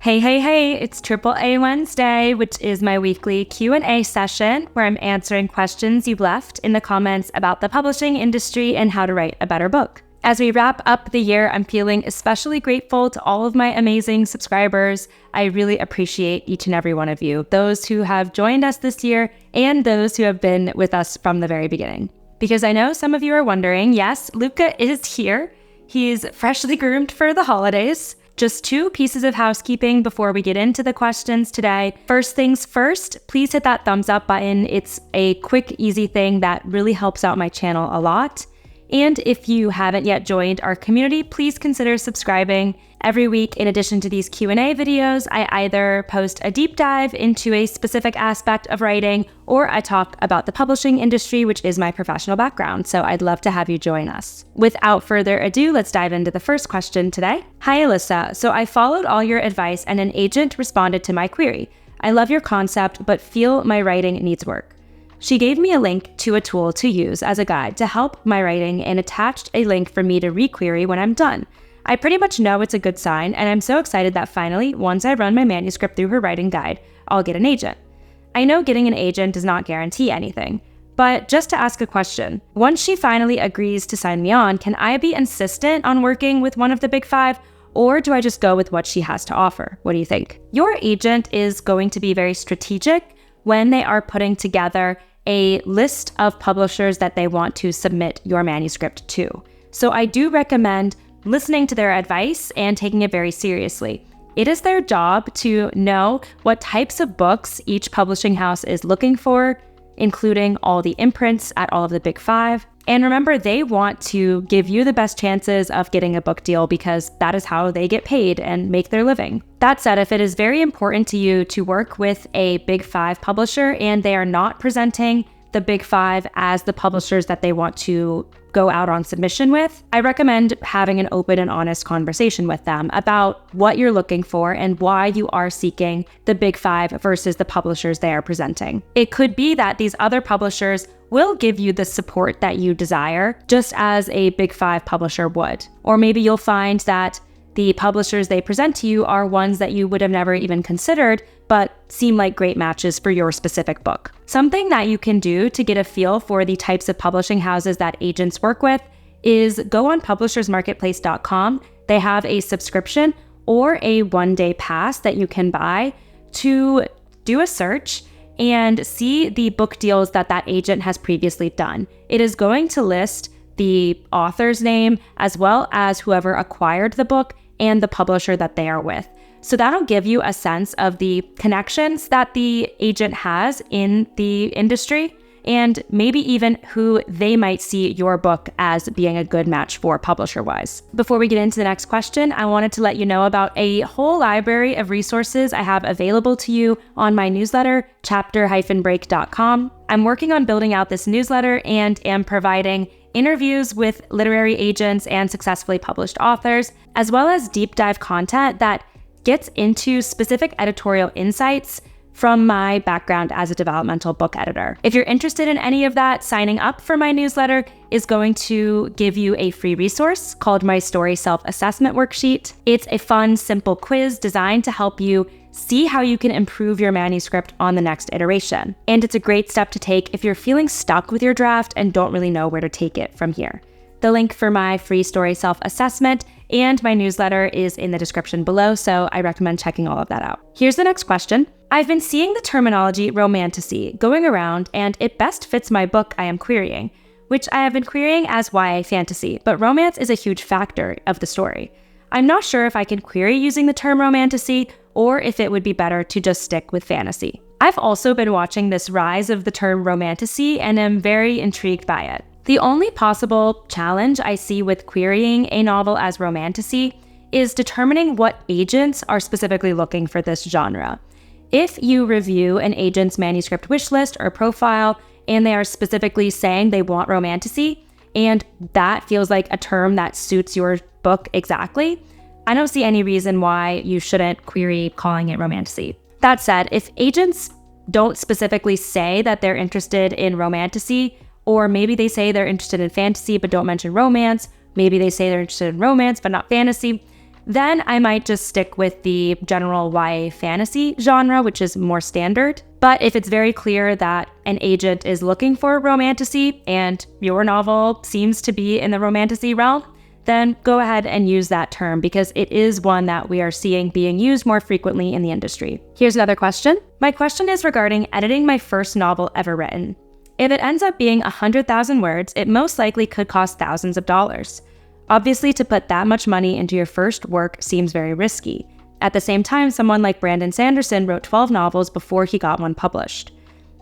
Hey, hey, hey, it's AAA Wednesday, which is my weekly Q&A session where I'm answering questions you've left in the comments about the publishing industry and how to write a better book. As we wrap up the year, I'm feeling especially grateful to all of my amazing subscribers. I really appreciate each and every one of you, those who have joined us this year and those who have been with us from the very beginning. Because I know some of you are wondering, yes, Luca is here. He's freshly groomed for the holidays. Just two pieces of housekeeping before we get into the questions today. First things first, please hit that thumbs up button. It's a quick, easy thing that really helps out my channel a lot. And if you haven't yet joined our community, please consider subscribing. Every week, in addition to these Q&A videos, I either post a deep dive into a specific aspect of writing, or I talk about the publishing industry, which is my professional background. So I'd love to have you join us. Without further ado, let's dive into the first question today. Hi, Alyssa. So I followed all your advice and an agent responded to my query. I love your concept, but feel my writing needs work. She gave me a link to a tool to use as a guide to help my writing and attached a link for me to requery when I'm done. I pretty much know it's a good sign, and I'm so excited that finally, once I run my manuscript through her writing guide, I'll get an agent. I know getting an agent does not guarantee anything, but just to ask a question, once she finally agrees to sign me on, can I be insistent on working with one of the big five, or do I just go with what she has to offer? What do you think? Your agent is going to be very strategic when they are putting together a list of publishers that they want to submit your manuscript to. So I do recommend listening to their advice and taking it very seriously. It is their job to know what types of books each publishing house is looking for, including all the imprints at all of the big five. And remember, they want to give you the best chances of getting a book deal because that is how they get paid and make their living. That said, if it is very important to you to work with a big five publisher and they are not presenting the big five as the publishers that they want to go out on submission with, I recommend having an open and honest conversation with them about what you're looking for and why you are seeking the big five versus the publishers they are presenting. It could be that these other publishers will give you the support that you desire, just as a big five publisher would. Or maybe you'll find that the publishers they present to you are ones that you would have never even considered, but seem like great matches for your specific book. Something that you can do to get a feel for the types of publishing houses that agents work with is go on publishersmarketplace.com. They have a subscription or a one-day pass that you can buy to do a search and see the book deals that that agent has previously done. It is going to list the author's name as well as whoever acquired the book and the publisher that they are with. So that'll give you a sense of the connections that the agent has in the industry and maybe even who they might see your book as being a good match for publisher-wise. Before we get into the next question, I wanted to let you know about a whole library of resources I have available to you on my newsletter, chapter-break.com. I'm working on building out this newsletter and am providing interviews with literary agents and successfully published authors, as well as deep dive content that gets into specific editorial insights from my background as a developmental book editor. If you're interested in any of that, signing up for my newsletter is going to give you a free resource called my Story Self-Assessment Worksheet. It's a fun, simple quiz designed to help you see how you can improve your manuscript on the next iteration. And it's a great step to take if you're feeling stuck with your draft and don't really know where to take it from here. The link for my free story self-assessment and my newsletter is in the description below, so I recommend checking all of that out. Here's the next question. I've been seeing the terminology romantasy going around, and it best fits my book I am querying, which I have been querying as YA fantasy, but romance is a huge factor of the story. I'm not sure if I can query using the term romantasy or if it would be better to just stick with fantasy. I've also been watching this rise of the term romantasy and am very intrigued by it. The only possible challenge I see with querying a novel as romantasy is determining what agents are specifically looking for this genre. If you review an agent's manuscript wish list or profile and they are specifically saying they want romantasy, and that feels like a term that suits your book exactly, I don't see any reason why you shouldn't query calling it romantasy. That said, if agents don't specifically say that they're interested in romantasy, or maybe they say they're interested in fantasy but don't mention romance, maybe they say they're interested in romance but not fantasy, then I might just stick with the general YA fantasy genre, which is more standard. But if it's very clear that an agent is looking for romantasy and your novel seems to be in the romantasy realm, then go ahead and use that term because it is one that we are seeing being used more frequently in the industry. Here's another question. My question is regarding editing my first novel ever written. If it ends up being 100,000 words, it most likely could cost thousands of dollars. Obviously, to put that much money into your first work seems very risky. At the same time, someone like Brandon Sanderson wrote 12 novels before he got one published.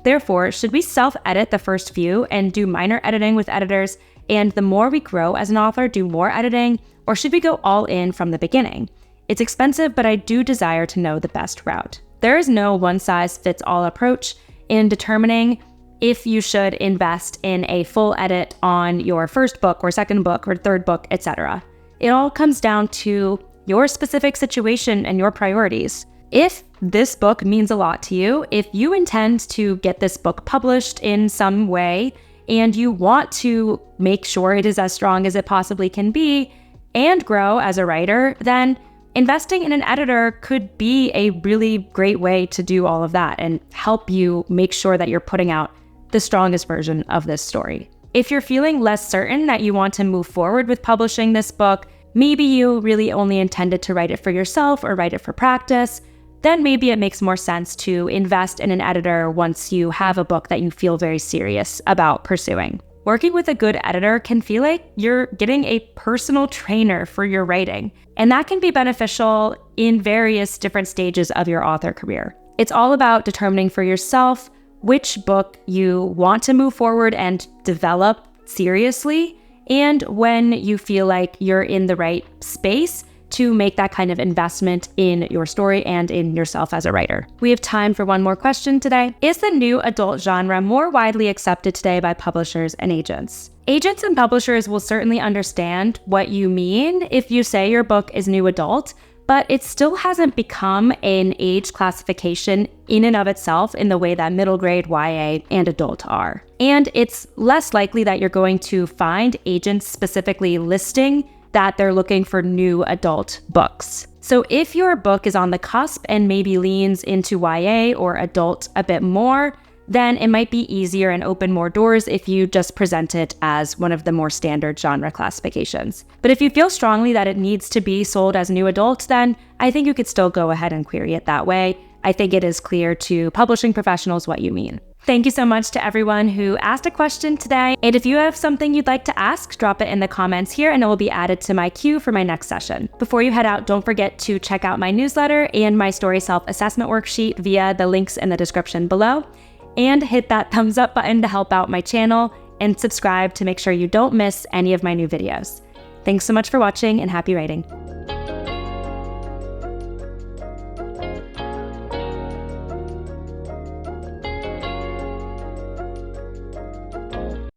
Therefore, should we self-edit the first few and do minor editing with editors, and the more we grow as an author, do more editing, or should we go all in from the beginning? It's expensive, but I do desire to know the best route. There is no one-size-fits-all approach in determining if you should invest in a full edit on your first book or second book or third book, etc. It all comes down to your specific situation and your priorities. If this book means a lot to you, if you intend to get this book published in some way, and you want to make sure it is as strong as it possibly can be and grow as a writer, then investing in an editor could be a really great way to do all of that and help you make sure that you're putting out the strongest version of this story. If you're feeling less certain that you want to move forward with publishing this book, maybe you really only intended to write it for yourself or write it for practice, then maybe it makes more sense to invest in an editor once you have a book that you feel very serious about pursuing. Working with a good editor can feel like you're getting a personal trainer for your writing, and that can be beneficial in various different stages of your author career. It's all about determining for yourself which book you want to move forward and develop seriously, and when you feel like you're in the right space to make that kind of investment in your story and in yourself as a writer. We have time for one more question today. Is the new adult genre more widely accepted today by publishers and agents? Agents and publishers will certainly understand what you mean if you say your book is new adult, but it still hasn't become an age classification in and of itself in the way that middle grade, YA, and adult are. And it's less likely that you're going to find agents specifically listing that they're looking for new adult books. So if your book is on the cusp and maybe leans into YA or adult a bit more, then it might be easier and open more doors if you just present it as one of the more standard genre classifications. But if you feel strongly that it needs to be sold as new adult, then I think you could still go ahead and query it that way. I think it is clear to publishing professionals what you mean. Thank you so much to everyone who asked a question today. And if you have something you'd like to ask, drop it in the comments here and it will be added to my queue for my next session. Before you head out, don't forget to check out my newsletter and my story self-assessment worksheet via the links in the description below. And hit that thumbs up button to help out my channel and subscribe to make sure you don't miss any of my new videos. Thanks so much for watching and happy writing.